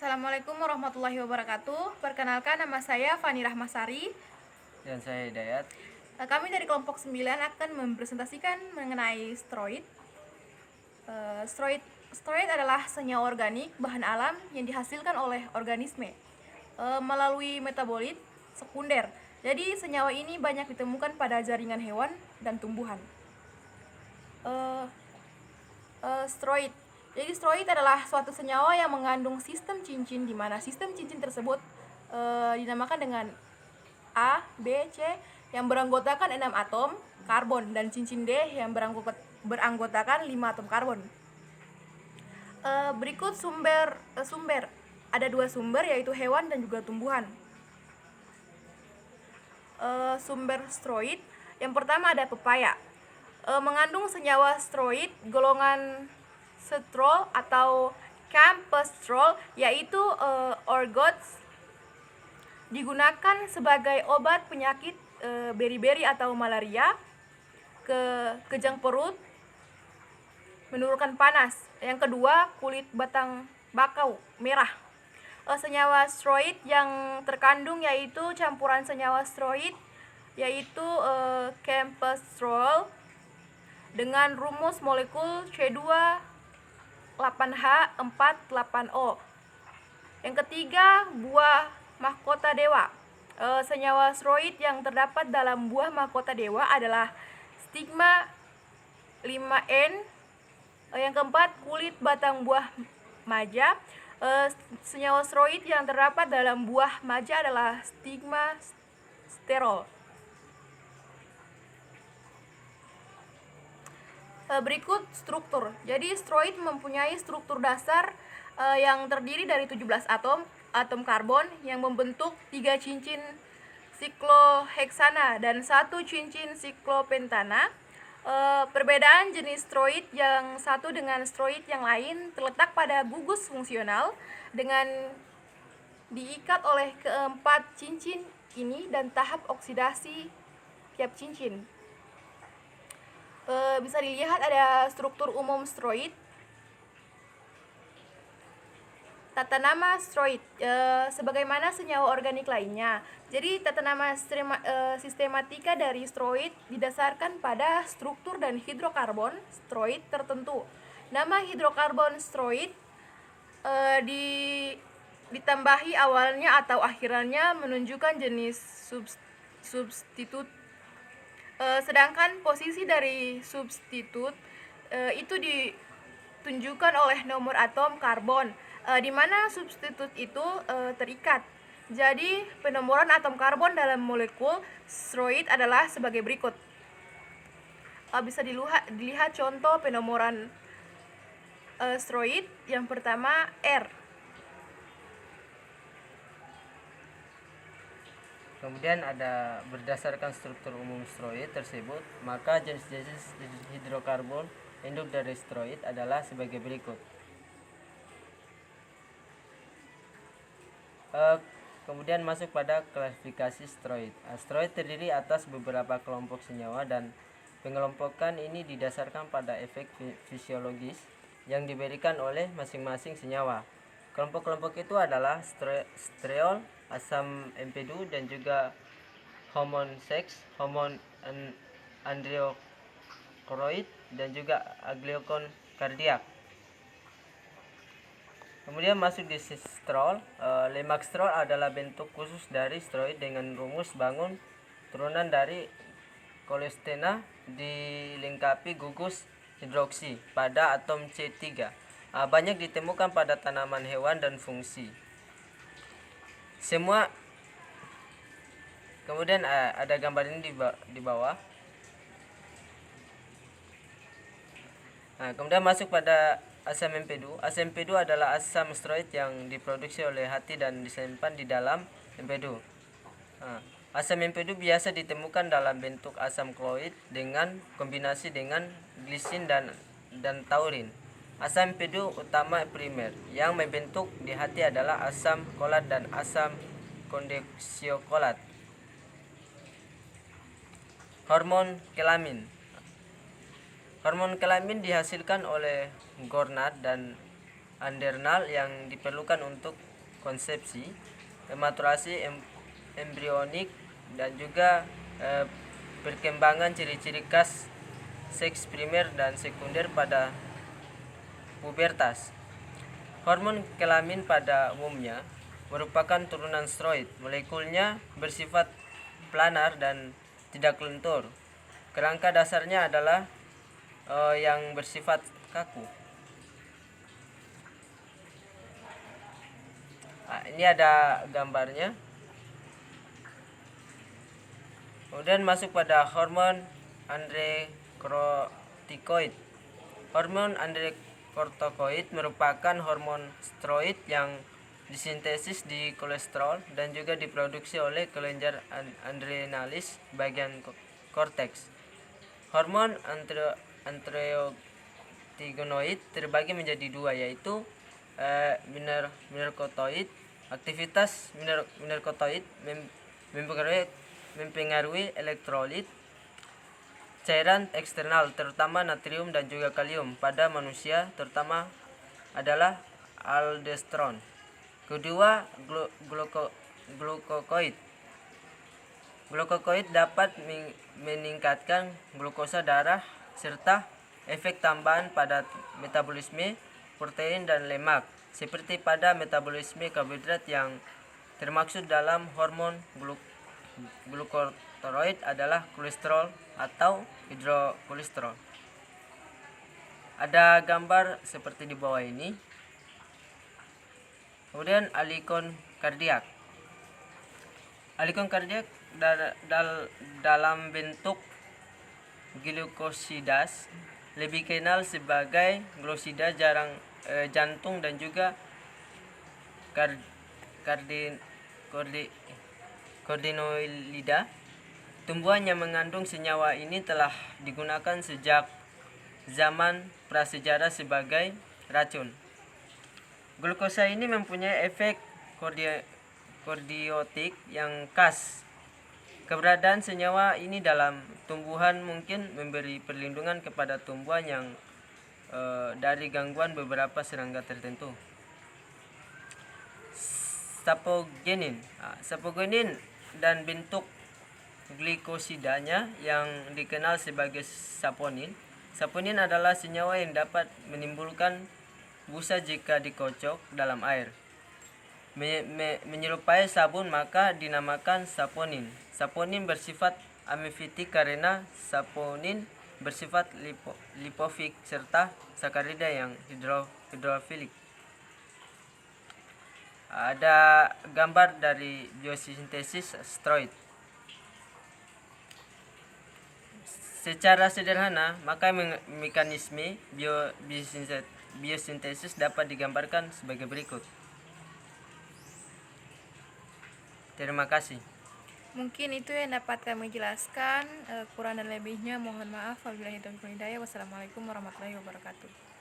Assalamualaikum warahmatullahi wabarakatuh. Perkenalkan, nama saya Fani Rahmasari. Dan saya Hidayat. Kami dari kelompok 9 akan mempresentasikan mengenai steroid. Steroid adalah senyawa organik bahan alam yang dihasilkan oleh organisme melalui metabolit sekunder. Jadi senyawa ini banyak ditemukan pada jaringan hewan dan tumbuhan. Steroid. Jadi steroid adalah suatu senyawa yang mengandung sistem cincin, di mana sistem cincin tersebut dinamakan dengan A, B, C yang beranggotakan 6 atom karbon dan cincin D yang beranggotakan 5 atom karbon. Berikut sumber. Ada 2 sumber, yaitu hewan dan juga tumbuhan. Sumber steroid yang pertama ada pepaya. Mengandung senyawa steroid golongan sterol atau campestrol, yaitu ergots, digunakan sebagai obat penyakit beri-beri atau malaria, kejang perut, menurunkan panas. Yang kedua, kulit batang bakau merah. Senyawa steroid yang terkandung yaitu campuran senyawa steroid, yaitu campestrol dengan rumus molekul C2H8O. Yang ketiga, buah mahkota dewa. Senyawa steroid yang terdapat dalam buah mahkota dewa adalah stigma 5N. Yang keempat, kulit batang buah maja. Senyawa steroid yang terdapat dalam buah maja adalah stigma sterol. Berikut struktur. Jadi steroid mempunyai struktur dasar yang terdiri dari 17 atom karbon yang membentuk 3 cincin sikloheksana dan 1 cincin siklopentana. Perbedaan jenis steroid yang satu dengan steroid yang lain terletak pada gugus fungsional dengan diikat oleh keempat cincin ini dan tahap oksidasi tiap cincin. Bisa dilihat ada struktur umum steroid. Tata nama steroid sebagaimana senyawa organik lainnya. Jadi tata nama sistematika dari steroid didasarkan pada struktur dan hidrokarbon steroid tertentu. Nama hidrokarbon steroid ditambahi awalnya atau akhirannya menunjukkan jenis substitut. Sedangkan posisi dari substitut itu ditunjukkan oleh nomor atom karbon, di mana substitut itu terikat. Jadi penomoran atom karbon dalam molekul steroid adalah sebagai berikut. Bisa dilihat contoh penomoran steroid. Yang pertama R. Kemudian ada berdasarkan struktur umum steroid tersebut, maka jenis-jenis hidrokarbon induk dari steroid adalah sebagai berikut. Kemudian masuk pada klasifikasi steroid. Steroid terdiri atas beberapa kelompok senyawa dan pengelompokan ini didasarkan pada efek fisiologis yang diberikan oleh masing-masing senyawa. Kelompok-kelompok itu adalah sterol, asam empedu, dan juga hormon seks, hormon androkoroid, dan juga aglyokon kardiak. Kemudian masuk di sterol. Lemaksterol adalah bentuk khusus dari steroid dengan rumus bangun turunan dari kolestena dilengkapi gugus hidroksi pada atom C3. Banyak ditemukan pada tanaman, hewan, dan fungsi. Kemudian ada gambar ini di bawah. Kemudian masuk pada asam empedu. Asam empedu adalah asam steroid yang diproduksi oleh hati dan disimpan di dalam empedu. Asam empedu biasa ditemukan dalam bentuk asam klorid dengan kombinasi dengan glisin dan taurin. Asam empedu utama primer yang membentuk di hati adalah asam kolat dan asam kondoksiokolat. Hormon kelamin. Hormon kelamin dihasilkan oleh gonad dan adrenal yang diperlukan untuk konsepsi, maturasi embrionik, dan juga perkembangan ciri-ciri khas seks primer dan sekunder pada pubertas. Hormon kelamin pada umumnya merupakan turunan steroid. Molekulnya bersifat planar dan tidak lentur. Kerangka dasarnya adalah yang bersifat kaku. Ini ada gambarnya. Kemudian masuk pada hormon androkortikoid. Hormon androkortikoid merupakan hormon steroid yang disintesis di kolesterol dan juga diproduksi oleh kelenjar adrenalis bagian korteks. Hormon androkortikoid terbagi menjadi dua, yaitu mineralokortikoid. Aktivitas mineralokortikoid mempengaruhi elektrolit cairan eksternal terutama natrium dan juga kalium pada manusia, terutama adalah aldosteron. Kedua, glukokoid. Glukokoid dapat meningkatkan glukosa darah serta efek tambahan pada metabolisme protein dan lemak, seperti pada metabolisme karbohidrat. Yang termaksud dalam hormon glukosteroid adalah kolesterol atau hidrokolesterol. Ada gambar seperti di bawah ini. Kemudian alikon kardiak. Alikon kardiak dalam bentuk glukosidas, lebih kenal sebagai glosida jantung dan juga kardionoida. Tumbuhan yang mengandung senyawa ini telah digunakan sejak zaman prasejarah sebagai racun. Glukosa ini mempunyai efek kardiotik yang khas. Keberadaan senyawa ini dalam tumbuhan mungkin memberi perlindungan kepada tumbuhan yang dari gangguan beberapa serangga tertentu. Sapogenin. Sapogenin dan bentuk glikosidanya yang dikenal sebagai saponin. Saponin adalah senyawa yang dapat menimbulkan busa jika dikocok dalam air. Menyerupai sabun, maka dinamakan saponin. Saponin bersifat amfifitik karena saponin bersifat lipofik serta sakarida yang hidrofilik. Ada gambar dari biosintesis steroid. Secara sederhana, maka mekanisme biosintesis dapat digambarkan sebagai berikut. Terima kasih. Mungkin itu yang dapat kami jelaskan. Kurang dan lebihnya mohon maaf. Wabillahi taufiq wal hidayah. Wassalamualaikum warahmatullahi wabarakatuh.